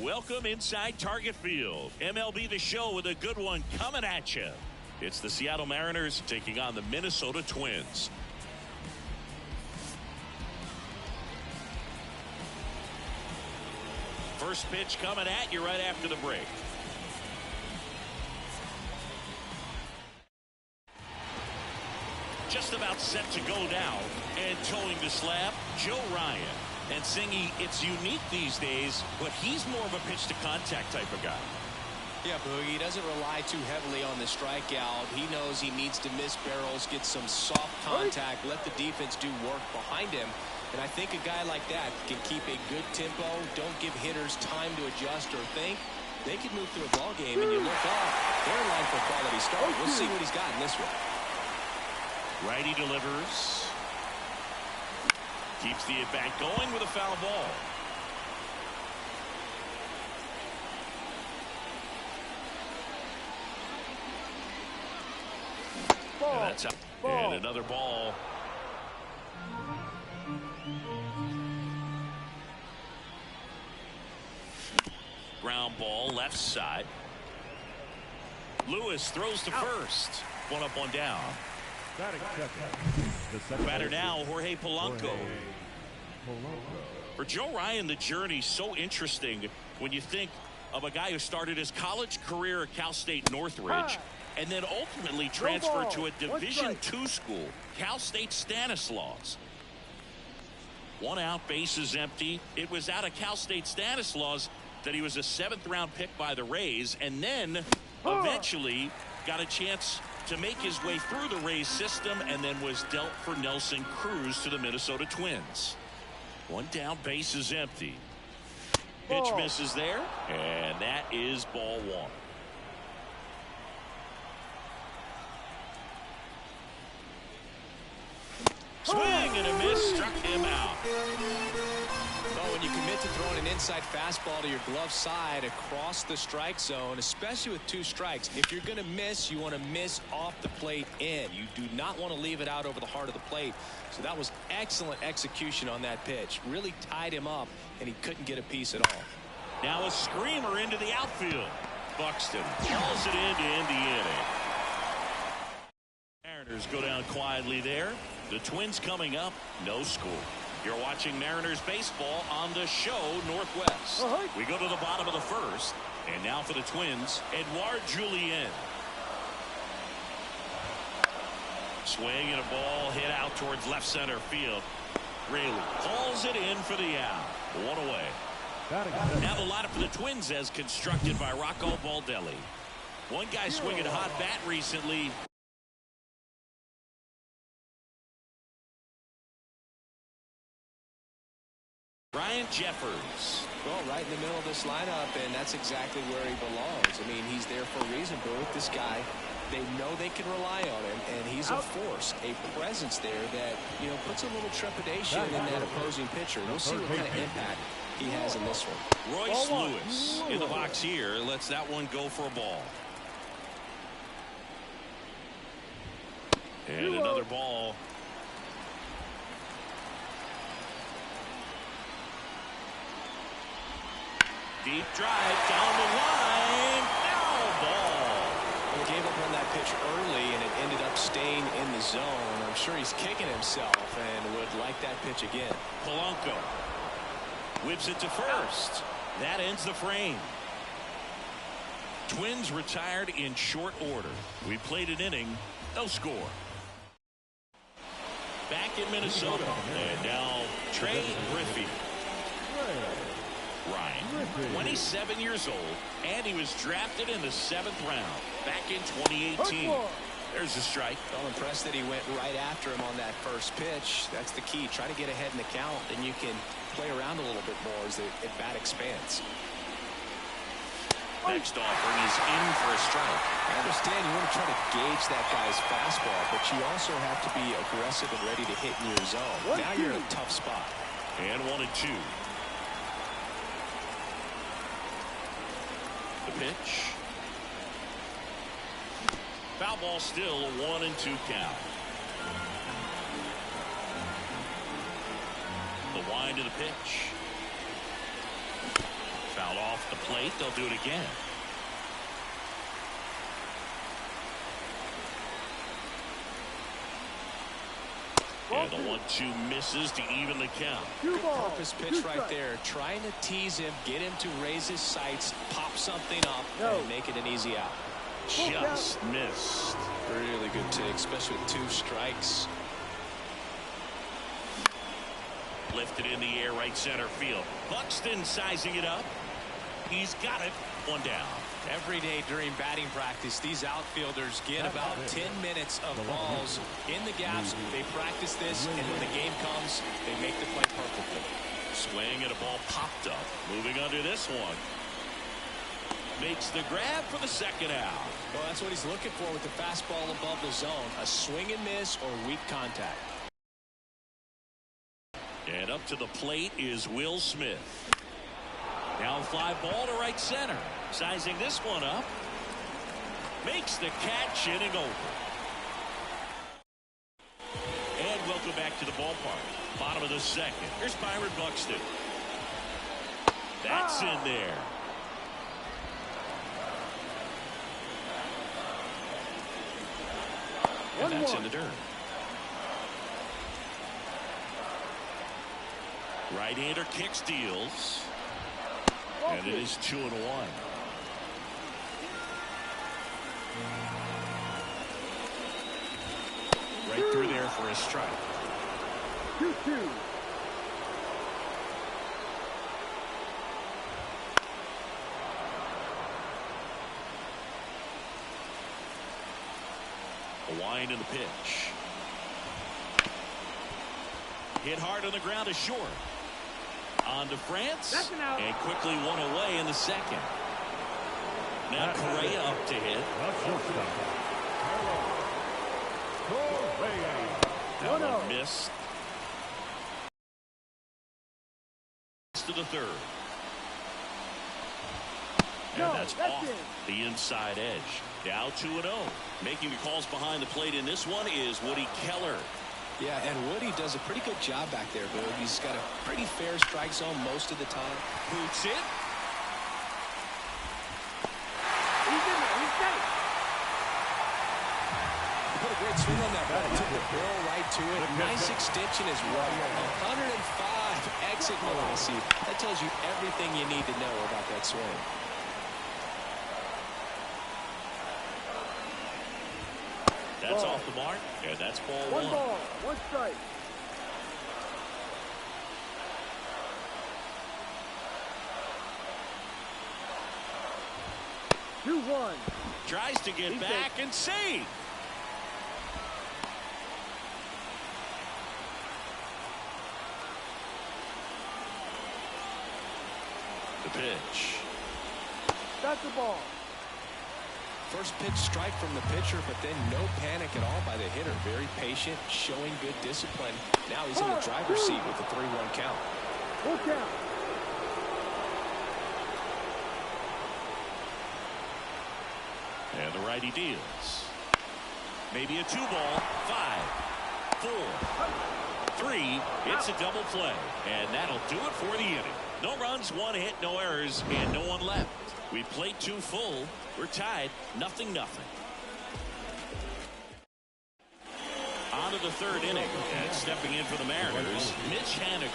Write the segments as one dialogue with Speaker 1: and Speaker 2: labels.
Speaker 1: Welcome inside Target Field. MLB The Show with a good one coming at you. It's the Seattle Mariners taking on the Minnesota Twins. First pitch coming at you right after the break. Just about set to go down, and towing the slab, Joe Ryan. And Singy, it's unique these days, but he's more of a pitch-to-contact type of guy.
Speaker 2: Yeah, Boogie, he doesn't rely too heavily on the strikeout. He knows he needs to miss barrels, get some soft contact, let the defense do work behind him. And I think a guy like that can keep a good tempo, don't give hitters time to adjust or think. They could move through a ball game, and you look up, they're in line for a quality start. We'll see what he's got in this one.
Speaker 1: Righty delivers. Keeps the at-bat going with a foul ball. And that's out. And another ball. Ground ball left side. Lewis throws to first. One up, one down. Batter now, Jorge Polanco. For Joe Ryan, the journey's so interesting when you think of a guy who started his college career at Cal State Northridge and then ultimately transferred to a Division II school, Cal State Stanislaus. One out, bases empty. It was out of Cal State Stanislaus that he was a 7th-round pick by the Rays, and then eventually got a chance to make his way through the Rays system, and then was dealt for Nelson Cruz to the Minnesota Twins. One down, bases empty. Pitch misses there, and that is ball one. Swing and a miss, struck him out.
Speaker 2: When you commit to throwing an inside fastball to your glove side across the strike zone, especially with 2 strikes, if you're going to miss, you want to miss off the plate in. You do not want to leave it out over the heart of the plate. So that was excellent execution on that pitch. Really tied him up, and he couldn't get a piece at all.
Speaker 1: Now a screamer into the outfield. Buxton calls it in to end the inning. Mariners go down quietly there. The Twins coming up, no score. You're watching Mariners baseball on the show Northwest. We go to the bottom of the first, and now for the Twins, Edouard Julien. Swing and a ball hit out towards left center field. Raley hauls it in for the out. One away. Now the lineup for the Twins as constructed by Rocco Baldelli. One guy swinging a hot bat recently. Ryan Jeffers.
Speaker 2: Well, right in the middle of this lineup, and that's exactly where he belongs. I mean, he's there for a reason, Booth. This guy, they know they can rely on him, and he's a force, a presence there that, you know, puts a little trepidation in that opposing pitcher. We'll see what kind of impact he has in this one.
Speaker 1: Royce Lewis in the box here lets that one go for a ball. And another ball. Deep drive down the line. Foul ball.
Speaker 2: Well, he gave up on that pitch early, and it ended up staying in the zone. I'm sure he's kicking himself and would like that pitch again.
Speaker 1: Polanco whips it to first. That ends the frame. Twins retired in short order. We played an inning, no score. Back in Minnesota, and now Trey Griffey. Ryan, 27 years old, and he was drafted in the 7th round back in 2018. There's a strike.
Speaker 2: Well, impressed that he went right after him on that first pitch. That's the key. Try to get ahead in the count, and you can play around a little bit more as the at-bat expands.
Speaker 1: Next offering is in for a strike.
Speaker 2: I understand you want to try to gauge that guy's fastball, but you also have to be aggressive and ready to hit in your zone. Now you're in a tough spot.
Speaker 1: And 1-2. The pitch. Foul ball still, a 1-2 count. The wind of the pitch. Fouled off the plate. They'll do it again. And the 1-2 misses to even the count.
Speaker 2: Good purpose pitch right there. Trying to tease him, get him to raise his sights, pop something up, and make it an easy out.
Speaker 1: Just missed.
Speaker 2: Really good take, especially with 2 strikes.
Speaker 1: Lifted in the air, right center field. Buxton sizing it up. He's got it. 1 down.
Speaker 2: Every day during batting practice, these outfielders get about 10 minutes of balls in the gaps. They practice this, and when the game comes, they make the play perfectly.
Speaker 1: Swing and a ball popped up. Moving under this one. Makes the grab for the second out.
Speaker 2: Well, that's what he's looking for with the fastball above the zone. A swing and miss or weak contact.
Speaker 1: And up to the plate is Will Smith. Now a fly ball to right center. Sizing this one up. Makes the catch, inning over. And welcome back to the ballpark. Bottom of the second. Here's Byron Buxton. That's in there. And that's in the dirt. Right-hander kicks, deals. And it is 2-1. Right through there for a strike.
Speaker 3: 2-2.
Speaker 1: A wind in the pitch. Hit hard on the ground to short. On to France. And quickly one away in the second. Now Correa up to hit. That one missed. To the third. And that's off the inside edge. Now 2-0. Making the calls behind the plate in this one is Woody Keller.
Speaker 2: Yeah, and Woody does a pretty good job back there, Boog. He's got a pretty fair strike zone most of the time.
Speaker 1: Boots it.
Speaker 2: Put a great swing on that ball. Took the barrel right to it. Nice extension as well. 105 exit velocity. That tells you everything you need to know about that swing.
Speaker 1: That's off the mark, and that's ball one.
Speaker 3: 1 ball, 1 strike.
Speaker 1: Tries to get back and save. The pitch.
Speaker 3: That's the ball.
Speaker 2: First pitch strike from the pitcher, but then no panic at all by the hitter. Very patient, showing good discipline. Now he's in the driver's seat with a 3-1 count.
Speaker 3: Full count.
Speaker 1: And the righty deals. Maybe a 2-ball. 5, 4, 3. It's a double play. And that'll do it for the inning. No runs, 1 hit, no errors, and no one left. We played 2 full. We're tied, 0-0. On to the third inning. And stepping in for the Mariners, Mitch Haniger.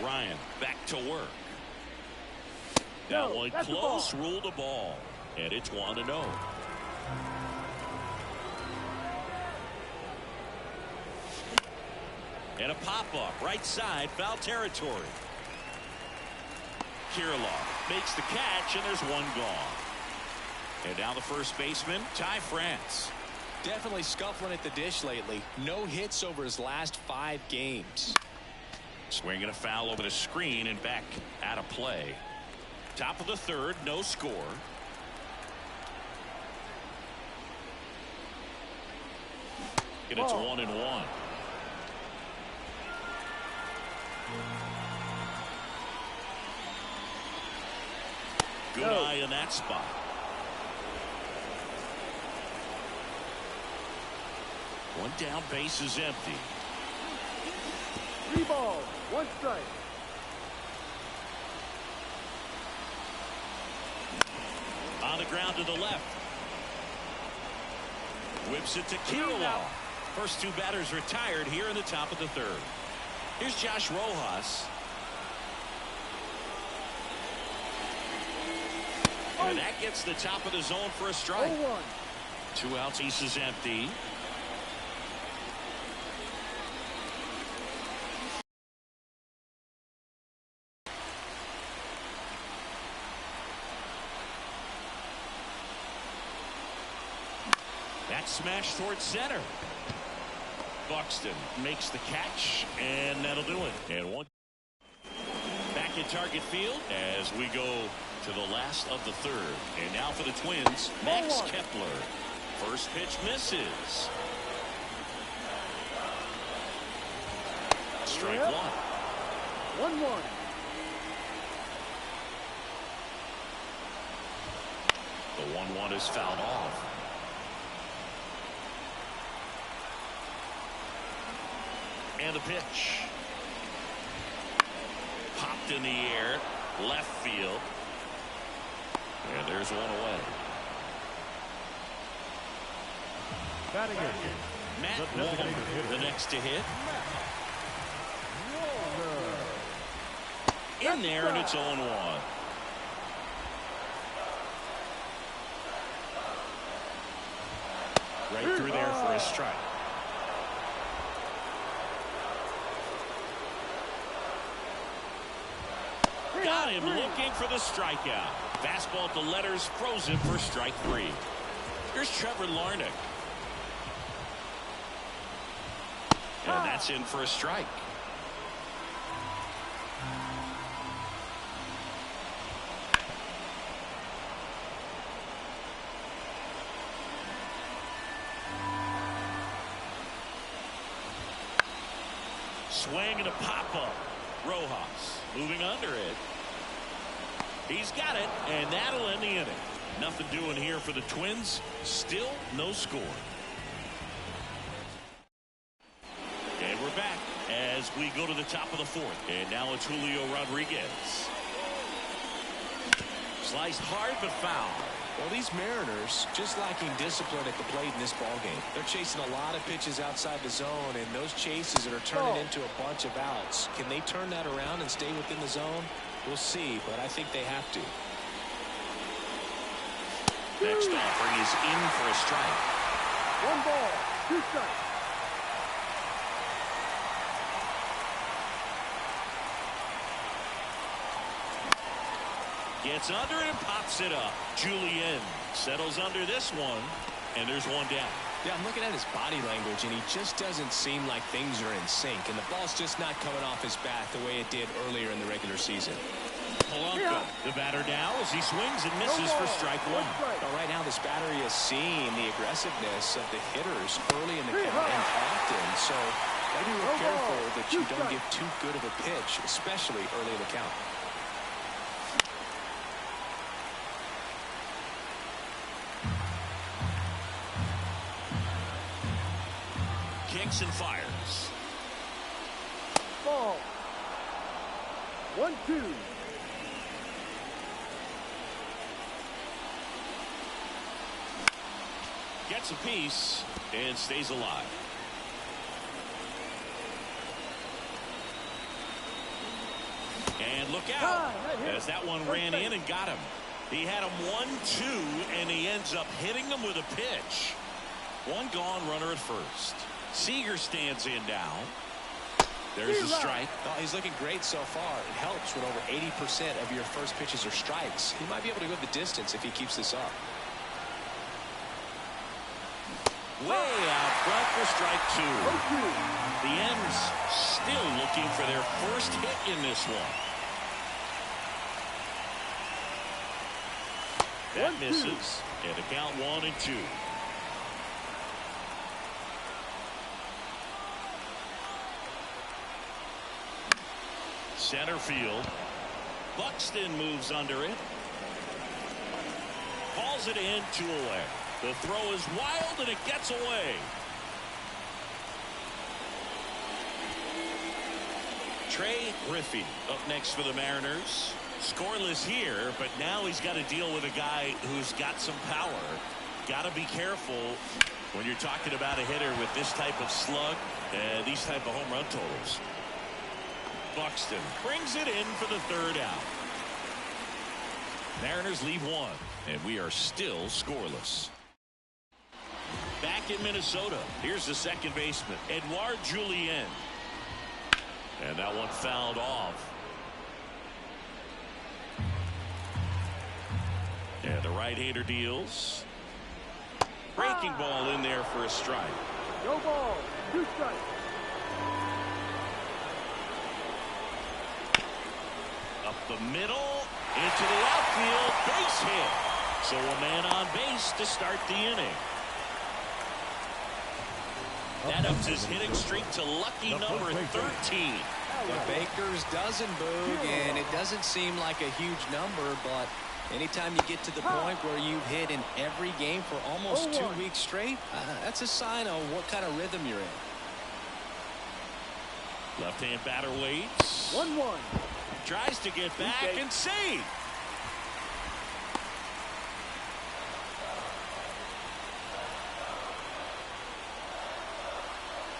Speaker 1: Ryan back to work. That one close, ruled a ball. And it's 1-0. And a pop-up, right side, foul territory. Kirilloff makes the catch, and there's one gone. And now the first baseman, Ty France.
Speaker 2: Definitely scuffling at the dish lately. No hits over his last 5 games.
Speaker 1: Swinging a foul over the screen and back out of play. Top of the third, no score. And it's 1-1. Good eye in that spot. One down, base is empty.
Speaker 3: 3 balls. One strike.
Speaker 1: On the ground to the left. Whips it to Kirilloff. First two batters retired here in the top of the third. Here's Josh Rojas. And that gets the top of the zone for a strike.
Speaker 3: 0-1.
Speaker 1: 2 outs, East is empty. That smash towards center. Buxton makes the catch, and that'll do it. And one back in target field as we go to the last of the third. And now for the Twins, Max Kepler. First pitch misses. Strike one.
Speaker 3: 1-1.
Speaker 1: The 1-1 is fouled off. And the pitch. Popped in the air. Left field. And there's one away.
Speaker 4: Batting it.
Speaker 1: Matt Walker, the next to hit. In there, and it's 0-1. Right through there for a strike. Got him looking for the strikeout. Fastball at the letters, frozen for strike 3. Here's Trevor Larnach. And that's in for a strike. Swing and a pop-up. Rojas moving under it. He's got it, and that'll end the inning. Nothing doing here for the Twins. Still no score. And we're back as we go to the top of the fourth. And now it's Julio Rodriguez. Sliced hard but foul.
Speaker 2: Well, these Mariners just lacking discipline at the plate in this ballgame. They're chasing a lot of pitches outside the zone, and those chases that are turning into a bunch of outs. Can they turn that around and stay within the zone? We'll see, but I think they have to.
Speaker 1: Next offering is in for a strike.
Speaker 3: 1 ball, 2 strikes.
Speaker 1: Gets under it and pops it up. Julien settles under this one, and there's one down.
Speaker 2: Yeah, I'm looking at his body language, and he just doesn't seem like things are in sync, and the ball's just not coming off his bat the way it did earlier in the regular season.
Speaker 1: Polanco, the batter now as he swings and misses for strike 1.
Speaker 2: Well, right now, this battery is seeing the aggressiveness of the hitters early in the count and often, so gotta be real careful that you don't give too good of a pitch, especially early in the count.
Speaker 1: Kicks and fires.
Speaker 3: Ball. 1-2.
Speaker 1: Gets a piece and stays alive. And look out as that one ran in and got him. He had him 1-2, and he ends up hitting him with a pitch. One gone, runner at first. Seager stands in down. There's the strike.
Speaker 2: Oh, he's looking great so far. It helps when over 80% of your first pitches are strikes. He might be able to go the distance if he keeps this up.
Speaker 1: Way out front for strike 2. The M's still looking for their first hit in this one. That misses. And the count 1-2. Center field. Buxton moves under it. Calls it in, 2 away. The throw is wild and it gets away. Trey Griffey up next for the Mariners. Scoreless here, but now he's got to deal with a guy who's got some power. Got to be careful when you're talking about a hitter with this type of slug and these type of home run totals. Buxton brings it in for the third out. Mariners lead one, and we are still scoreless. Back in Minnesota, here's the second baseman, Edouard Julien. And that one fouled off. And the right-hander deals. Breaking ball in there for a strike.
Speaker 3: No ball. 2 strikes.
Speaker 1: Up the middle, into the outfield, base hit. So a man on base to start the inning. That ups his hitting streak to lucky number 13.
Speaker 2: The Baker's dozen, Boog, and it doesn't seem like a huge number, but anytime you get to the point where you've hit in every game for almost 2 weeks straight, that's a sign of what kind of rhythm you're in.
Speaker 1: Left-hand batter waits.
Speaker 3: 1-1.
Speaker 1: Tries to get back and save.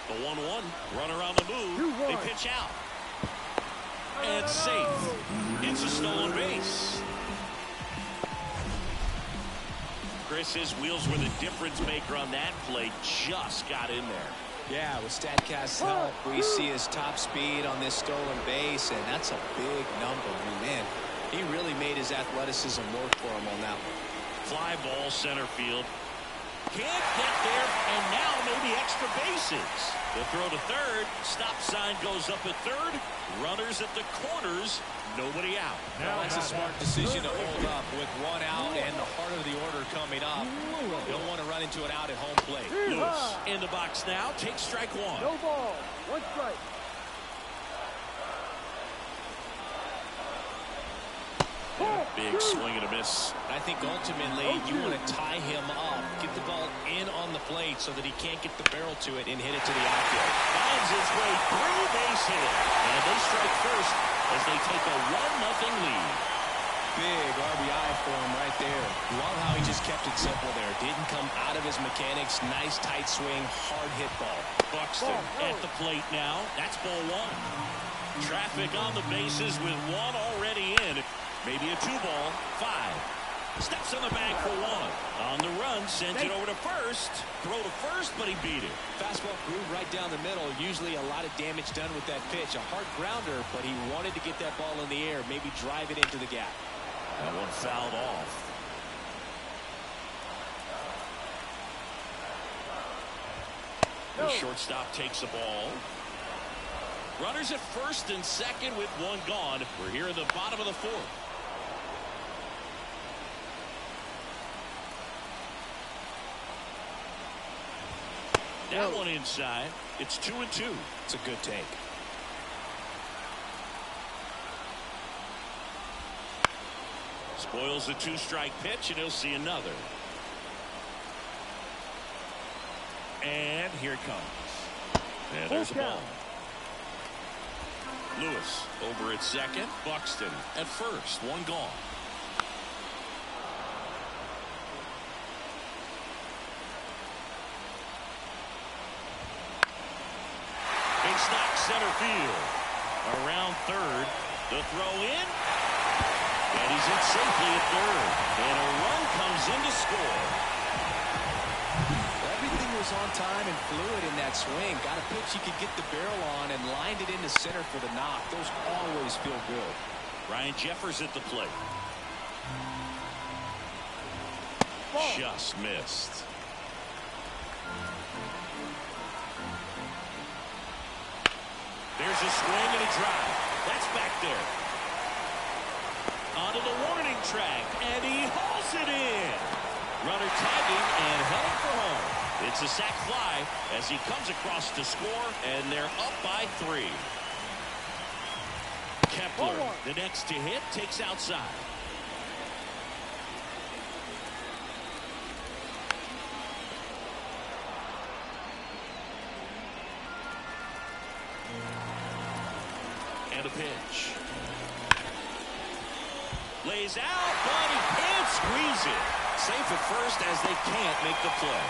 Speaker 1: The 1-1 runner on the move. They pitch out. And safe. It's a stolen base. Chris, his wheels were the difference maker on that play. Just got in there.
Speaker 2: Yeah, with StatCast's help, we see his top speed on this stolen base, and that's a big number. I mean, man, he really made his athleticism work for him on that one.
Speaker 1: Fly ball center field. Can't get there, and now maybe extra bases. The throw to third. Stop sign goes up at third. Runners at the corners. Nobody out.
Speaker 2: Now that's a smart decision to hold up with 1 out and the heart of the order coming up. You don't want to run into an out at home plate.
Speaker 1: Lewis in the box now. Takes strike 1.
Speaker 3: No ball. 1 strike.
Speaker 1: Big swing and a miss.
Speaker 2: I think ultimately you want to tie him up, get the ball in on the plate so that he can't get the barrel to it and hit it to the outfield.
Speaker 1: Finds his way through base hit. And they strike first as they take a 1-0 lead.
Speaker 2: Big RBI for him right there. Love how he just kept it simple there. Didn't come out of his mechanics. Nice tight swing, hard hit ball.
Speaker 1: Buxton at the plate now. That's ball 1. Traffic on the bases with 1 already in. Maybe a 2-ball. 5. Steps on the bag for 1. On the run, sends it over to first. Throw to first, but he beat it.
Speaker 2: Fastball groove right down the middle. Usually a lot of damage done with that pitch. A hard grounder, but he wanted to get that ball in the air. Maybe drive it into the gap.
Speaker 1: That one fouled off. The shortstop takes the ball. Runners at first and second with 1 gone. We're here at the bottom of the 4th. That one inside. It's 2-2.
Speaker 2: It's a good take.
Speaker 1: Spoils the 2-strike pitch, and he'll see another. And here it comes. And there's a ball. Lewis over at second. Buxton at first. 1 gone. Big knock center field. Around third. The throw in. And he's in safely at third. And a run comes in to score.
Speaker 2: Everything was on time and fluid in that swing. Got a pitch he could get the barrel on and lined it into center for the knock. Those always feel good.
Speaker 1: Ryan Jeffers at the plate. Just missed. There's a swing and a drive. That's back there. Onto the warning track, and he hauls it in. Runner tagging and heading for home. It's a sac fly as he comes across to score, and they're up by 3. Kepler, the next to hit, takes outside.
Speaker 2: pitch.
Speaker 1: Lays out, but he can't squeeze it. Safe at first as they can't make the play.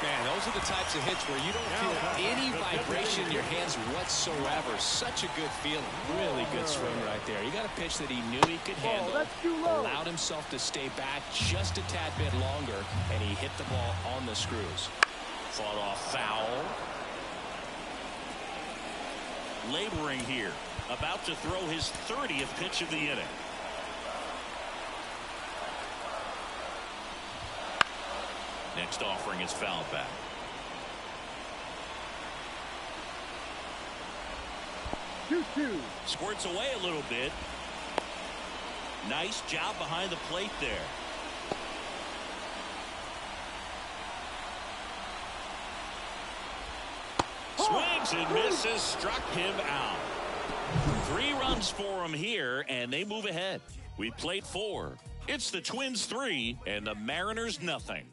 Speaker 2: Man, those are the types of hits where you don't feel any vibration in your hands whatsoever. Such a good feeling. Really good swing right there. You got a pitch that he knew he could handle. Allowed himself to stay back just a tad bit longer, and he hit the ball on the screws.
Speaker 1: Fought off foul. Laboring here. About to throw his 30th pitch of the inning. Next offering is fouled back. Squirts away a little bit. Nice job behind the plate there. Swings and misses. Struck him out. 3 runs for him here, and they move ahead. We played 4. It's the Twins 3 and the Mariners nothing.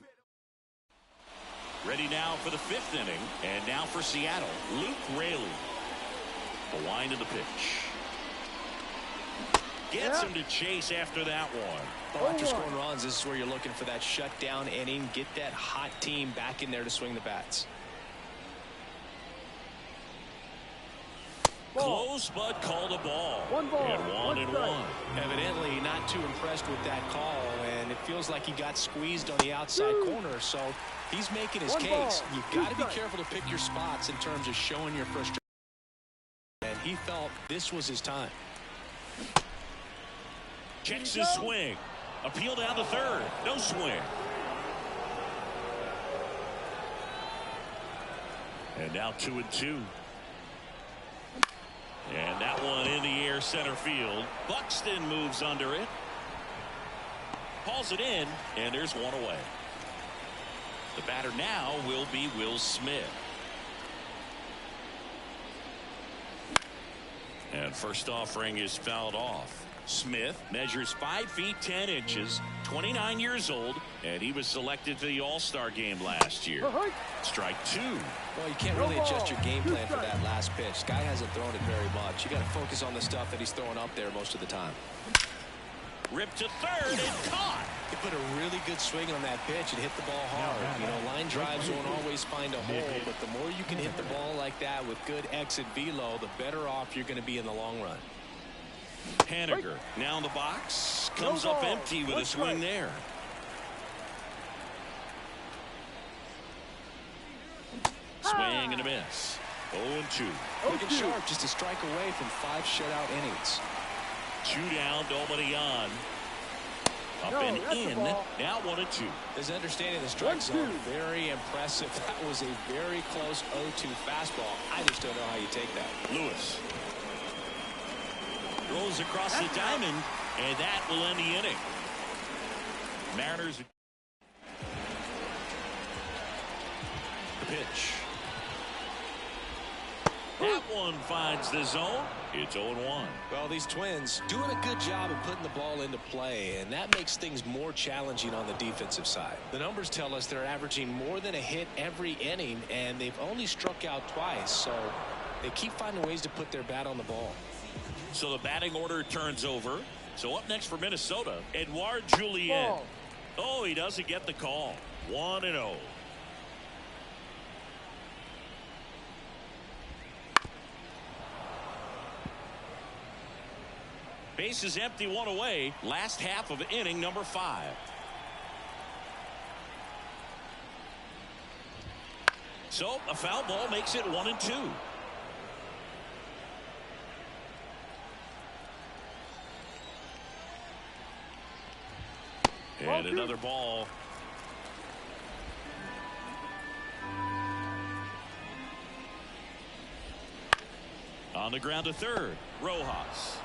Speaker 1: Ready now for the 5th inning, and now for Seattle, Luke Raley. The wind of the pitch. Gets him to chase after that one.
Speaker 2: Well, after scoring runs, this is where you're looking for that shutdown inning. Get that hot team back in there to swing the bats.
Speaker 1: Close, but called a ball.
Speaker 3: One ball,
Speaker 1: And 1-1.
Speaker 2: Evidently not too impressed with that call, and it feels like he got squeezed on the outside corner, so he's making his case. You've got to be careful to pick your spots in terms of showing your frustration, and he felt this was his time.
Speaker 1: Checks his swing. Appeal down the third. No swing. And now 2-2. And that one in the air center field. Buxton moves under it. Hauls it in, and there's one away. The batter now will be Will Smith. And first offering is fouled off. Smith measures 5 feet 10 inches, 29 years old, and he was selected to the All-Star game last year. Strike 2.
Speaker 2: Well, you can't really adjust your game plan for that last pitch. Guy hasn't thrown it very much. You got to focus on the stuff that he's throwing up there most of the time.
Speaker 1: Ripped to third and caught.
Speaker 2: He put a really good swing on that pitch and hit the ball hard. You know, line drives won't always find a hole, but the more you can hit the ball like that with good exit velo, the better off you're going to be in the long run.
Speaker 1: Haniger now in the box. Comes up empty with a swing there. Swing and a miss. 0-2.
Speaker 2: Looking sharp, just a strike away from 5 shutout innings.
Speaker 1: 2 down, nobody on. Up and in. Now 1-2.
Speaker 2: His understanding of the strike zone, very impressive. That was a very close 0-2 fastball. I just don't know how you take that.
Speaker 1: Lewis rolls across the diamond, and that will end the inning. Mariners. The pitch. That one finds the zone. It's 0-1.
Speaker 2: Well, these Twins doing a good job of putting the ball into play, and that makes things more challenging on the defensive side. The numbers tell us they're averaging more than a hit every inning, and they've only struck out twice, so they keep finding ways to put their bat on the ball.
Speaker 1: So the batting order turns over. So up next for Minnesota, Edouard Julien. Oh, he doesn't get the call. 1-0. Base is empty, 1 away. Last half of inning number 5. So a foul ball makes it 1-2. And another ball. On the ground to third. Rojas.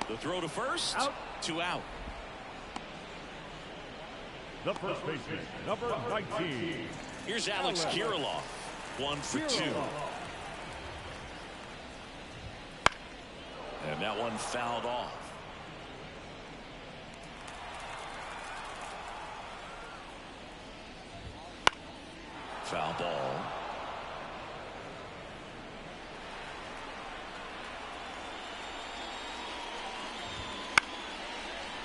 Speaker 1: The throw to first. Out. 2 out.
Speaker 4: The first baseman, number 19.
Speaker 1: Here's Alex Kirilloff. 1 for 2. And that one fouled off. Foul ball.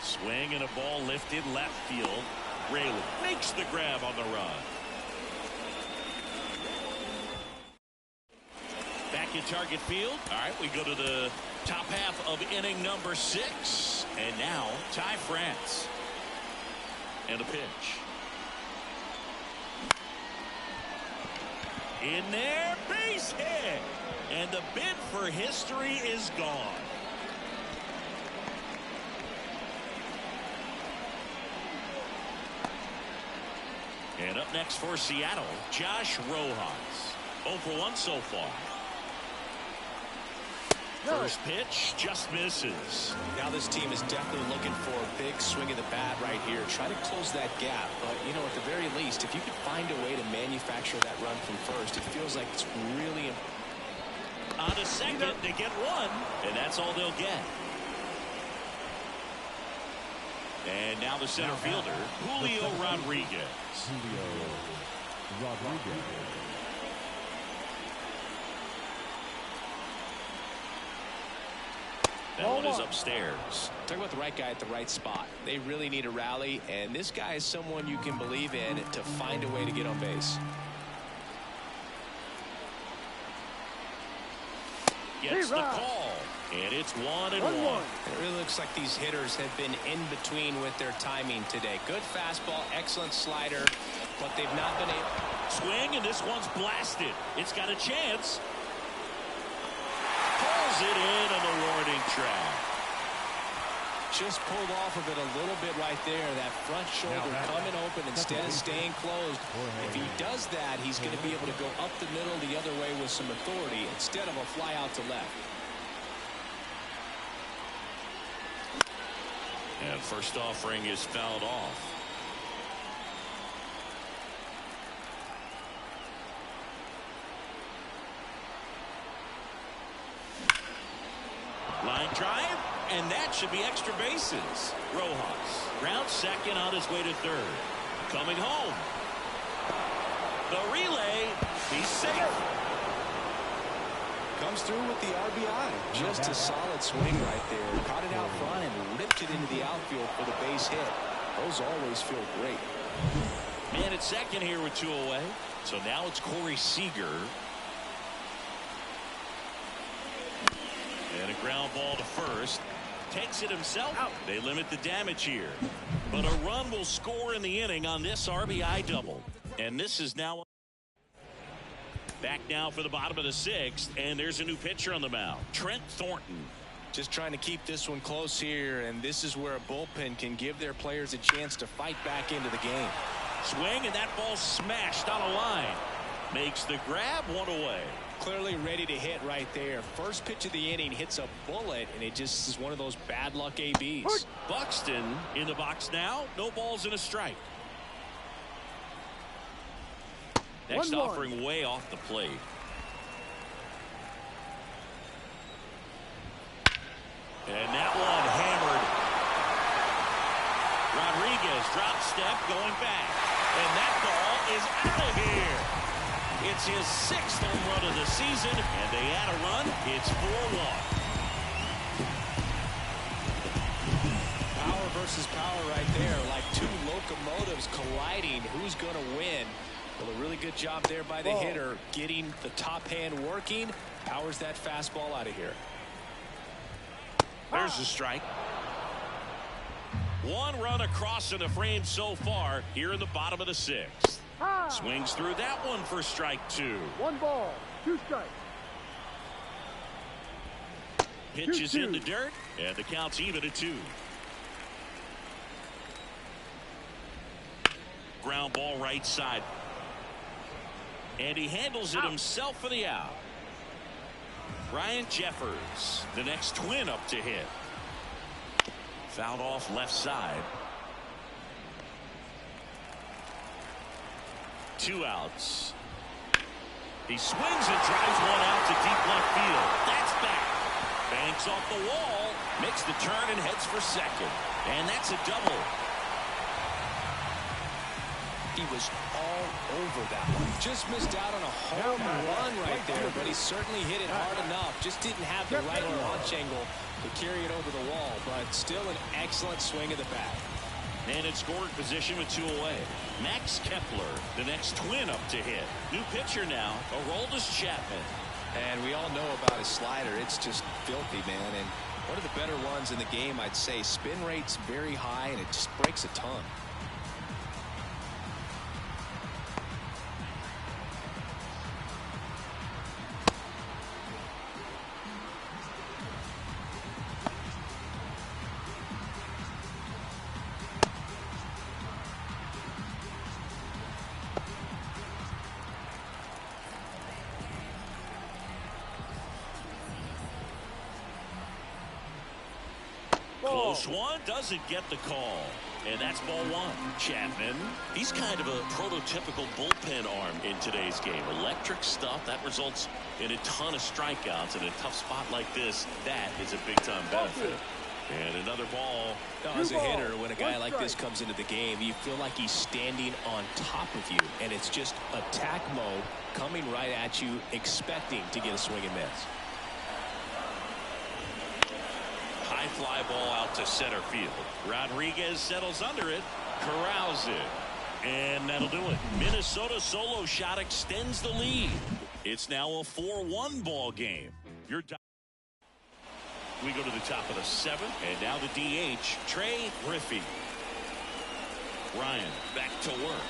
Speaker 1: Swing and a ball lifted left field. Raley makes the grab on the run. Back in target field. All right, we go to the top half of inning number 6. And now Ty France. And a pitch. In there, base hit. And the bid for history is gone. And up next for Seattle, Josh Rojas. 0 for 1 so far. First pitch just misses.
Speaker 2: Now this team is definitely looking for a big swing of the bat right here. Try to close that gap. But, you know, at the very least, if you can find a way to manufacture that run from first, it feels like it's really important.
Speaker 1: On to second, they get one, and that's all they'll get. And now the center fielder, Julio Rodriguez. That one is upstairs.
Speaker 2: Talk about the right guy at the right spot. They really need a rally, and this guy is someone you can believe in to find a way to get on base.
Speaker 1: Gets the call, and it's 1-1.
Speaker 2: It really looks like these hitters have been in between with their timing today. Good fastball, excellent slider, but they've not been able.
Speaker 1: Swing, and this one's blasted. It's got a chance. Pulls it in on the warning track.
Speaker 2: Just pulled off of it a little bit right there. That front shoulder coming open instead of staying closed. If he does that, he's going to be able to go up the middle the other way with some authority instead of a fly out to left.
Speaker 1: And first offering is fouled off. Line drive, and that should be extra bases. Rojas rounds second on his way to third. Coming home. The relay, he's safe.
Speaker 2: Comes through with the RBI. Just a solid swing right there. Caught it out front and ripped it into the outfield for the base hit. Those always feel great.
Speaker 1: Man at second here with 2 away. So now it's Corey Seager. And a ground ball to first. Takes it himself. Out. They limit the damage here. But a run will score in the inning on this RBI double. And this is now back now for the bottom of the 6th. And there's a new pitcher on the mound. Trent Thornton.
Speaker 2: Just trying to keep this one close here. And this is where a bullpen can give their players a chance to fight back into the game.
Speaker 1: Swing, and that ball smashed on a line. Makes the grab, 1 away.
Speaker 2: Clearly ready to hit right there. First pitch of the inning hits a bullet, and it just is one of those bad luck ABs.
Speaker 1: Buxton in the box now. No balls and a strike. Next offering way off the plate. And that one hammered. Rodriguez drop step going back. And that ball is out of here. It's his 6th home run of the season, and they add a run. It's 4-1.
Speaker 2: Power versus power right there, like two locomotives colliding. Who's going to win? Well, a really good job there by the hitter, getting the top hand working. Powers that fastball out of here.
Speaker 1: There's the strike. 1 run across in the frame so far here in the bottom of the 6th. Swings through that one for strike 2.
Speaker 3: 1 ball, 2 strikes.
Speaker 1: Pitches in the dirt, and the count's even at 2. Ground ball right side. And he handles it himself for the out. Ryan Jeffers, the next twin up to hit. Fouled off left side. 2 outs. He swings and drives one out to deep left field. That's back. Banks off the wall. Makes the turn and heads for second. And that's a double.
Speaker 2: He was all over that one. Just missed out on a home run right there, but he certainly hit it hard enough. Just didn't have the right launch angle to carry it over the wall, but still an excellent swing of the bat.
Speaker 1: And in scoring position with 2 away. Max Kepler, the next twin up to hit. New pitcher now, Aroldis Chapman.
Speaker 2: And we all know about his slider. It's just filthy, man. And one of the better ones in the game, I'd say. Spin rate's very high, and it just breaks a ton.
Speaker 1: Close one, doesn't get the call. And that's ball 1. Chapman, he's kind of a prototypical bullpen arm in today's game. Electric stuff that results in a ton of strikeouts. In a tough spot like this, that is a big-time benefit. And another ball.
Speaker 2: As a hitter, when a guy like this comes into the game, you feel like he's standing on top of you. And it's just attack mode coming right at you, expecting to get a swing and miss.
Speaker 1: High fly ball out to center field. Rodriguez settles under it, corrals it, and that'll do it. Minnesota solo shot extends the lead. It's now a 4-1 ball game. We go to the top of the 7th, and now the DH, Trey Griffey. Ryan back to work.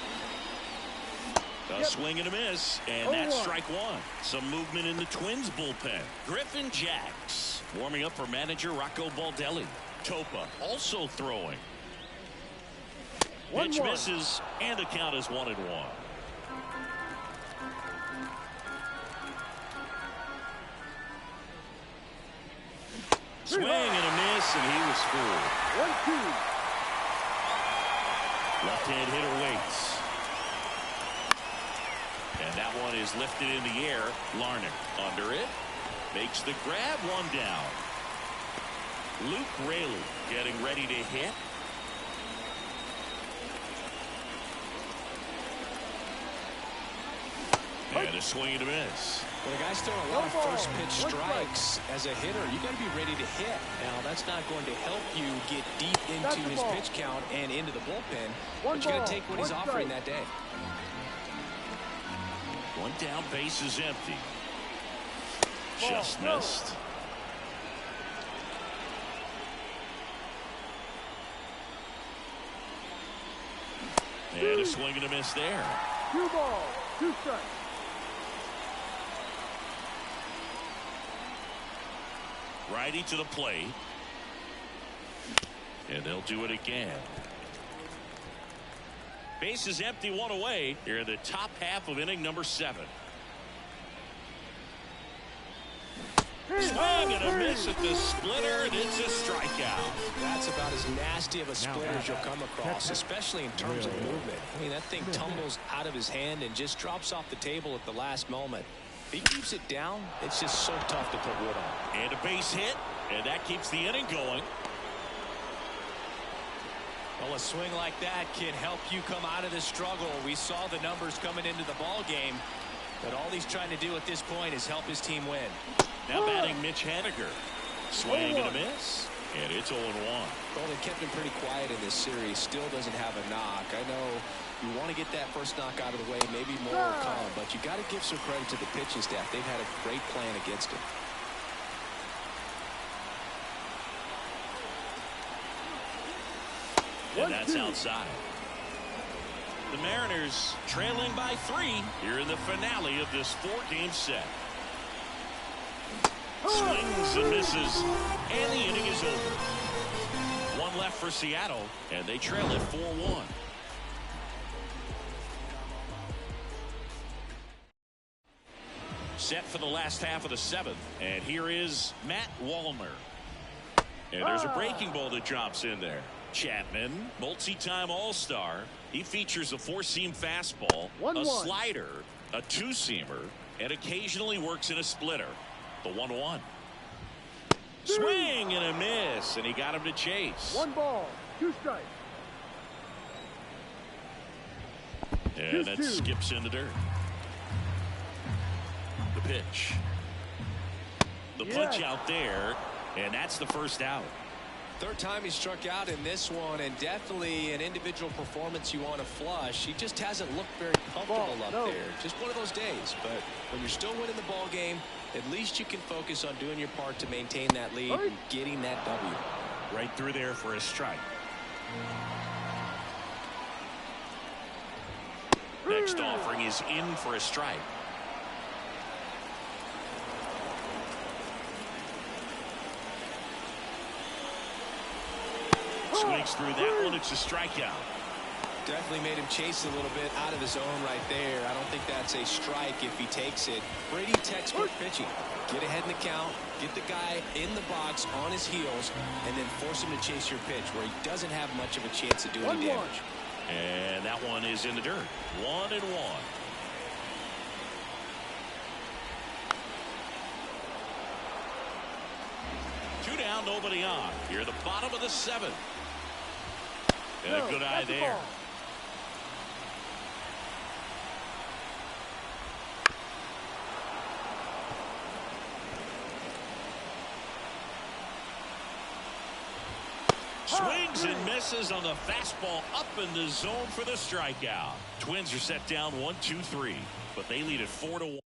Speaker 1: A swing and a miss, and that's strike 1. Some movement in the Twins bullpen. Griffin Jacks warming up for manager Rocco Baldelli. Topa also throwing. Pitch misses, and the count is 1-1. Swing and a miss, and he was fooled.
Speaker 3: 1-2.
Speaker 1: Left-hand hitter waits. And that one is lifted in the air. Larnach under it. Makes the grab, 1 down. Luke Raley getting ready to hit. And a swing and a miss.
Speaker 2: When a guy's throwing a lot of first pitch strikes as a hitter, you got to be ready to hit. Now, that's not going to help you get deep into his pitch count and into the bullpen, but you got to take what he's offering that day.
Speaker 1: 1 down, base is empty. Just missed. And a swing and a miss there.
Speaker 3: 2 balls, 2 strikes.
Speaker 1: Righty to the plate. And they'll do it again. Base is empty, 1 away. Here in the top half of inning number 7. Swing and a miss at the splitter, and it's a strikeout.
Speaker 2: That's about as nasty of a splitter as you'll come across, especially in terms of movement. I mean, that thing tumbles out of his hand and just drops off the table at the last moment. If he keeps it down, it's just so tough to put wood on.
Speaker 1: And a base hit, and that keeps the inning going.
Speaker 2: Well, a swing like that can help you come out of the struggle. We saw the numbers coming into the ball game, but all he's trying to do at this point is help his team win.
Speaker 1: Now batting Mitch Haniger. Swing and a miss, and it's 0-1.
Speaker 2: Well, they kept him pretty quiet in this series. Still doesn't have a knock. I know you want to get that first knock out of the way. Maybe more will come, but you got to give some credit to the pitching staff. They've had a great plan against him.
Speaker 1: And that's outside. The Mariners trailing by 3 here in the finale of this 4-game set. Swings and misses, and the inning is over. 1 left for Seattle, and they trail it 4-1. Set for the last half of the 7th, and here is Matt Wallner. And there's a breaking ball that drops in there. Chapman, multi-time All-Star. He features a 4-seam fastball, a slider, a 2-seamer, and occasionally works in a splitter. The 1-1. Swing and a miss, and he got him to chase.
Speaker 3: 1 ball, 2 strikes.
Speaker 1: And that skips in the dirt. The pitch. The punch out there, and that's the first out.
Speaker 2: Third time he struck out in this one, and definitely an individual performance you want to flush. He just hasn't looked very comfortable up there. Just one of those days. But when you're still winning the ball game, at least you can focus on doing your part to maintain that lead and getting that W.
Speaker 1: Right through there for a strike. Next offering is in for a strike. Swings through that one. It's a strikeout.
Speaker 2: Definitely made him chase a little bit out of his zone right there. I don't think that's a strike if he takes it. Pretty textbook pitching. Get ahead in the count, get the guy in the box on his heels, and then force him to chase your pitch where he doesn't have much of a chance to do any damage.
Speaker 1: And that one is in the dirt. 1-1. Two down, nobody on. Here at the bottom of the seventh. And a good eye there. Swings and misses on the fastball up in the zone for the strikeout. Twins are set down 1-2-3, but they lead at 4-1.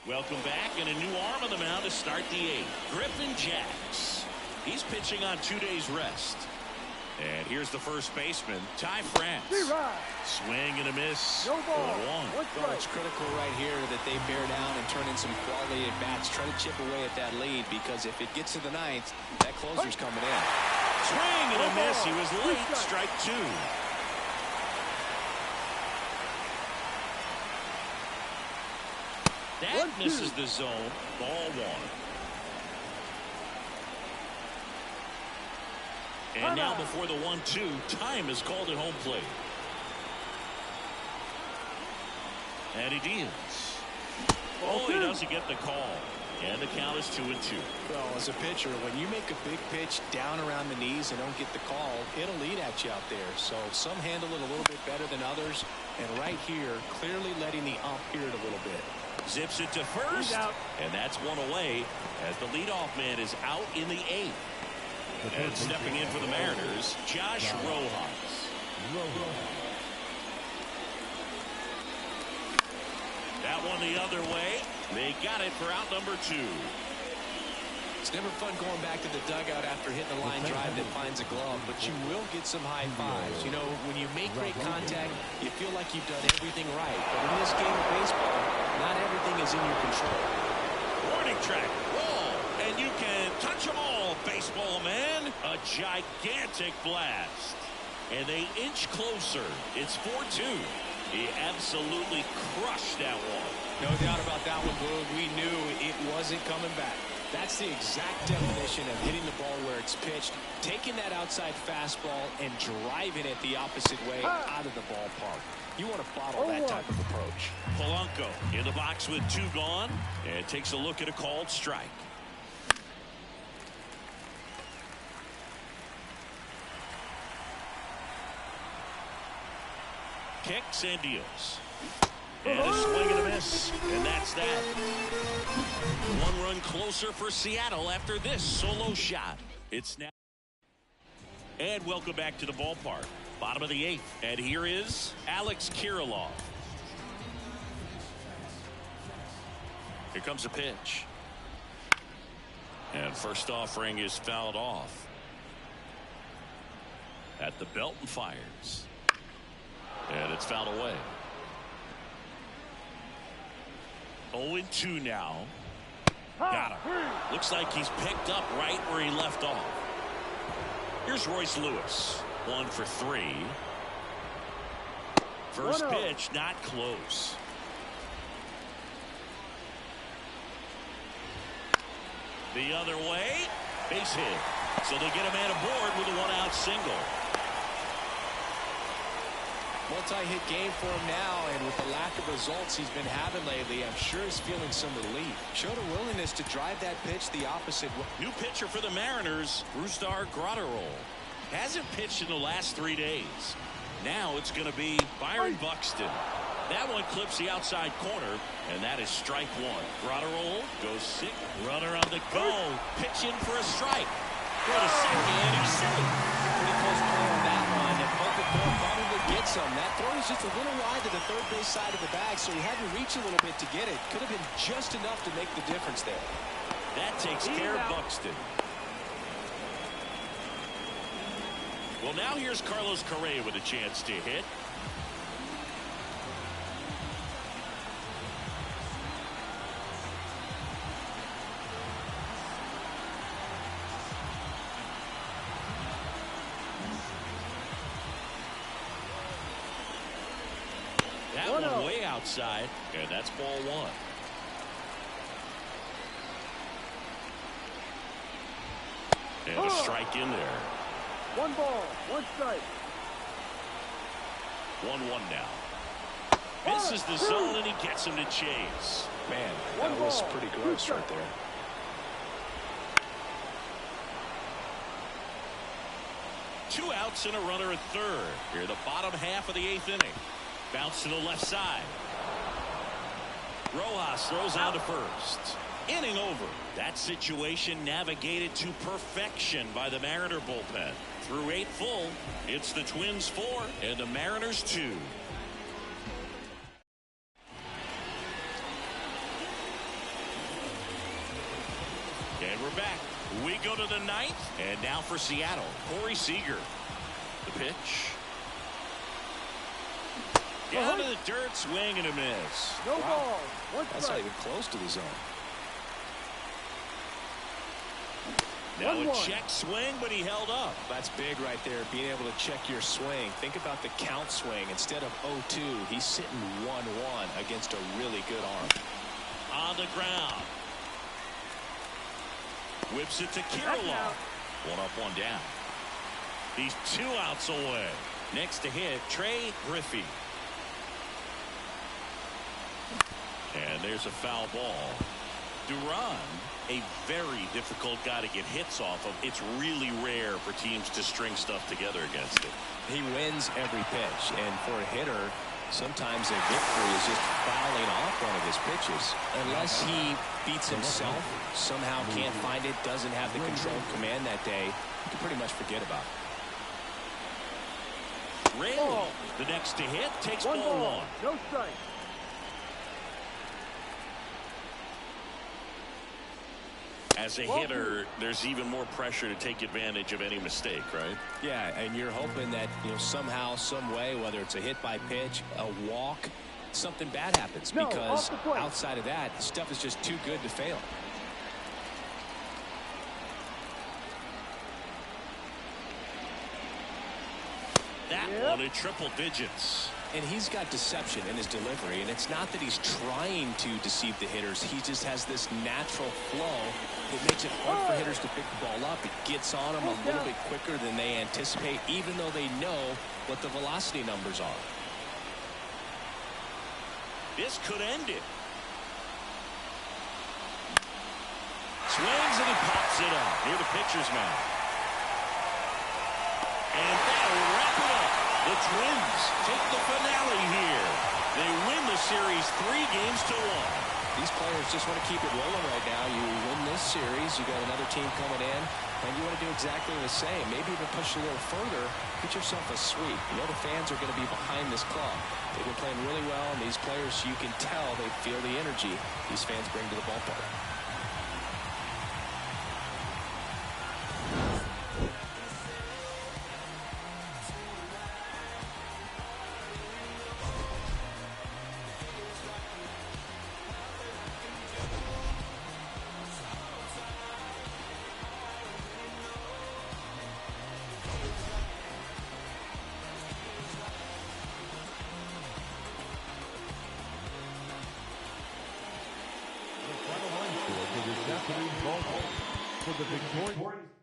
Speaker 1: Welcome back, and a new arm on the mound to start the eighth. Griffin Jax. He's pitching on 2 days rest. And here's the first baseman, Ty France. Swing and a miss.
Speaker 3: 1-1.
Speaker 2: Well, it's critical right here that they bear down and turn in some quality at bats. Try to chip away at that lead, because if it gets to the ninth, that closer's coming in.
Speaker 1: Swing and a miss. He was late. Strike two. That misses the zone. Ball one. And now before the 1-2, time is called at home plate. And he deals. Oh, he doesn't get the call. And the count is 2-2.
Speaker 2: Well, as a pitcher, when you make a big pitch down around the knees and don't get the call, it'll eat at you out there. So some handle it a little bit better than others. And right here, clearly letting the ump hear it a little bit.
Speaker 1: Zips it to first. And that's one away as the leadoff man is out in the eighth. And stepping in for the Mariners, Josh Rojas. That one the other way. They got it for out number 2.
Speaker 2: It's never fun going back to the dugout after hitting a line drive that finds a glove, but you will get some high fives. You know, when you make great contact, you feel like you've done everything right. But in this game of baseball, not everything is in your control.
Speaker 1: Warning track. Wall. And you can touch them all, baseball man. A gigantic blast. And they inch closer. It's 4-2. He absolutely crushed that one.
Speaker 2: No doubt about that one, Boog. We knew it wasn't coming back. That's the exact definition of hitting the ball where it's pitched, taking that outside fastball and driving it the opposite way out of the ballpark. You want to bottle that type of approach.
Speaker 1: Polanco in the box with 2 gone and takes a look at a called strike. Kicks and deals. And a swing and a miss. And that's that. 1 run closer for Seattle after this solo shot. It's now. And welcome back to the ballpark. Bottom of the 8th. And here is Alex Kirilloff. Here comes a pitch. And first offering is fouled off. At the belt and fires. And it's fouled away. 0-2 now. Got him. Looks like he's picked up right where he left off. Here's Royce Lewis. 1 for 3. First pitch, not close. The other way. Base hit. So they get a man aboard with a 1-out single.
Speaker 2: Multi-hit game for him now, and with the lack of results he's been having lately, I'm sure he's feeling some relief. Showed a willingness to drive that pitch the opposite way.
Speaker 1: New pitcher for the Mariners, Brusdar Graterol. Hasn't pitched in the last 3 days. Now it's going to be Byron Buxton. That one clips the outside corner, and that is strike one. Graterol goes sick. Runner on the go. Pitching for a strike. For the second, he's safe.
Speaker 2: Pretty close play on that one. And Okafor probably gets him. That throw is just a little wide to the third base side of the bag, so he had to reach a little bit to get it. Could have been just enough to make the difference there.
Speaker 1: That takes care of Buxton. Well, now here's Carlos Correa with a chance to hit. That one way outside, and that's ball one. And a strike in there.
Speaker 3: 1 ball, 1 strike.
Speaker 1: 1-1 now. Misses the zone, and he gets him to chase.
Speaker 2: Man, that was pretty gross right there.
Speaker 1: Two outs and a runner at third. Here the bottom half of the 8th inning. Bounce to the left side. Rojas throws out to first. Inning over. That situation navigated to perfection by the Mariner bullpen. Through 8 full, it's the Twins 4 and the Mariners 2. And we're back. We go to the 9th, and now for Seattle, Corey Seager. The pitch. Down to the dirt, swing and a miss.
Speaker 3: No ball, 1 strike.
Speaker 2: That's not even close to the zone.
Speaker 1: Now a check swing, but he held up.
Speaker 2: That's big right there, being able to check your swing. Think about the count swing. Instead of 0-2, he's sitting 1-1 against a really good arm.
Speaker 1: On the ground. Whips it to Kirilloff. 1 up, 1 down. He's 2 outs away. Next to hit, Trey Griffey. And there's a foul ball. Duran, a very difficult guy to get hits off of. It's really rare for teams to string stuff together against it.
Speaker 2: He wins every pitch, and for a hitter, sometimes a victory is just fouling off one of his pitches. Unless he beats himself, somehow can't find it, doesn't have the control command that day, you can pretty much forget about it.
Speaker 1: Raley, the next to hit, takes ball 1.
Speaker 3: No strike.
Speaker 1: As a hitter, there's even more pressure to take advantage of any mistake, right?
Speaker 2: Yeah, and you're hoping that, somehow, some way, whether it's a hit by pitch, a walk, something bad happens, because outside of that, stuff is just too good to fail.
Speaker 1: That one in triple digits.
Speaker 2: And he's got deception in his delivery, and it's not that he's trying to deceive the hitters. He just has this natural flow that makes it hard for hitters to pick the ball up. It gets on them a little bit quicker than they anticipate, even though they know what the velocity numbers are.
Speaker 1: This could end it. Swings and he pops it up near the pitcher's mound. And that'll wrap it up. The Twins take the finale here. They win the series 3-1.
Speaker 2: These players just want to keep it rolling right now. You win this series, you got another team coming in, and you want to do exactly the same. Maybe even push a little further, get yourself a sweep. You know the fans are going to be behind this club. They've been playing really well, and these players, you can tell they feel the energy these fans bring to the ballpark.
Speaker 4: For the victorious